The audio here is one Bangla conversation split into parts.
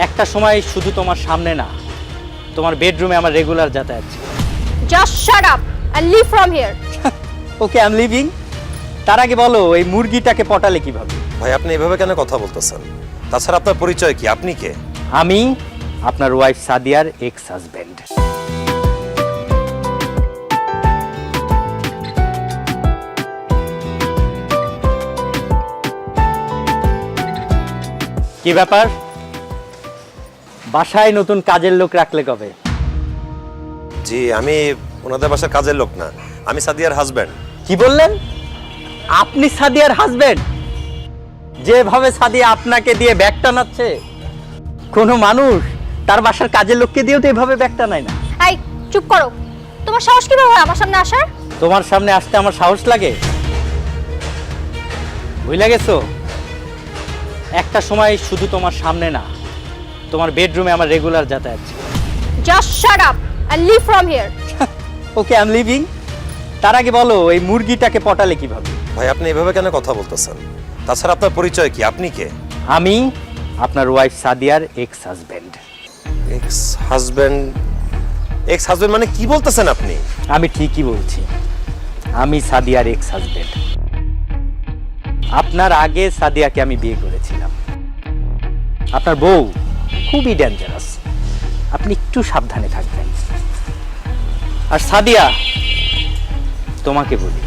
একটা সময় শুধু তোমার সামনে না, তোমার বেডরুমে আমার রেগুলার যাতায়াত ছিল। Just shut up and leave from here. Okay, I am leaving. তার আগে বলো, এই মুরগিটাকে পটালে কিভাবে? ভাই আপনি এভাবে কেন কথা বলতেছেন? তাছাড়া আপনার পরিচয় কি? আপনি কে? আমি আপনার ওয়াইফ সাদিয়ার এক্স হাজবেন্ড। কি ব্যাপার, বাসায় নতুন কাজের লোক রাখলে কবে? জি, আমি ওনাদের বাসার কাজের লোক না, আমি সাদিয়ার হাজবেন্ড। কি বললেন? আপনি সাদিয়ার হাজবেন্ড? যেভাবে সাদিয়া আপনাকে দিয়ে ব্যাগ টানাচ্ছে, কোনো মানুষ তার বাসার কাজের লোককে দিয়েও তো এভাবে ব্যাগ টানায় না। এই চুপ করো, তোমার সাহস কিভাবে হয় আমার সামনে আসার? তোমার সামনে আসতে আমার সাহস লাগে? বুঝলে গেছো, একটা সময় শুধু তোমার সামনে না, তোমার বেডরুমে আমার রেগুলার যাতায়াত ছিল। Just shut up and leave from here. Okay, I am leaving. তার আগে বলো, এই মুরগিটাকে পটালে কিভাবে? ভাই আপনি এভাবে কেন কথা বলতেছেন? তাছাড়া আপনার পরিচয় কি? আপনি কে? আমি আপনার ওয়াইফ সাদিয়ার ex husband. Ex husband? Ex husband মানে কি বলতেছেন আপনি? আমি ঠিকই বলছি, আমি সাদিয়ার এক্স হাজবেন্ড। আপনার আগে সাদিয়াকে আমি বিয়ে করেছিলাম। আপনার বউ খুবই ডেঞ্জারাস, আপনি একটু সাবধানে থাকবেন। আর সাদিয়া, তোমাকে বলি,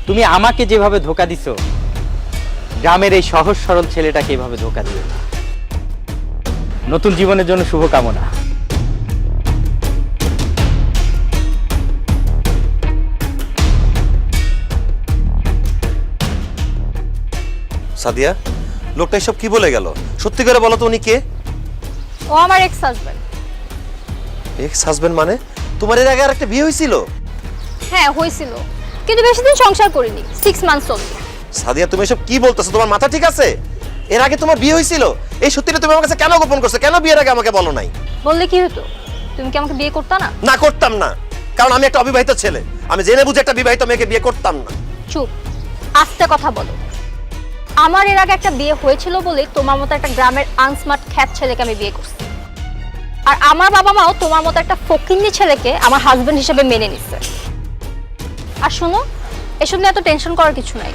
তুমি আমাকে যেভাবে ধোকা দিছো, গ্রামের এই সহজ সরল ছেলেটাকে এভাবে ধোকা দিও না। নতুন জীবনের জন্য শুভকামনা। সাদিয়া, লোকটা এসব কি বলে গেল? সত্যি করে বলো তো, উনি কে? ও আমার এক্স হাজবেন্ড। এক্স হাজবেন্ড মানে? তোমার এর আগে আর একটা বিয়ে হয়েছিল? হ্যাঁ হয়েছিল, কিন্তু বেশি দিন সংসার করিনি, 6 মান্থস অনলি। সাদিয়া, তুমি এসব কি বলতেছো? তোমার মাথা ঠিক আছে? এর আগে তোমার বিয়ে হয়েছিল? এই সত্যিটা তুমি আমার কাছে কেন গোপন করছো? কেন বিয়ের আগে আমাকে বলো নাই? বললে কি হতো? তুমি কি আমাকে বিয়ে করতে না? না, করতাম না, কারণ আমি একটা অবিবাহিত ছেলে। আমি জেনে বুঝে একটা বিবাহিত মেয়েকে বিয়ে করতাম না। চুপ, আস্তে কথা বলো। আমার এর আগে একটা বিয়ে হয়েছিল বলে তোমার মতো একটা গ্রামের আনস্মার্ট খ্যাত ছেলেকে আমি বিয়ে করছি। আর আমার বাবা মাও তোমার মতো একটা ফকিন্নি ছেলেকে আমার হাজবেন্ড হিসেবে মেনে নিচ্ছে। আর শোনো, এসব নিয়ে এত টেনশন করার কিছু নাই।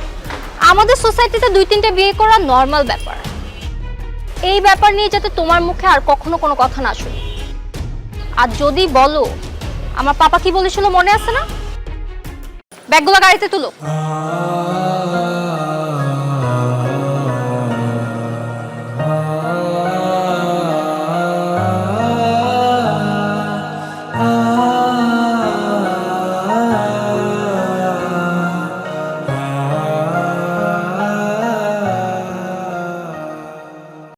আমাদের সোসাইটিতে 2-3টে বিয়ে করা নর্মাল ব্যাপার। এই ব্যাপার নিয়ে যাতে তোমার মুখে আর কখনো কোনো কথা না শুনি। আর যদি বলো, আমার পাপা কি বলেছিল মনে আছে না? ব্যাগগুলো গাড়িতে তুলো।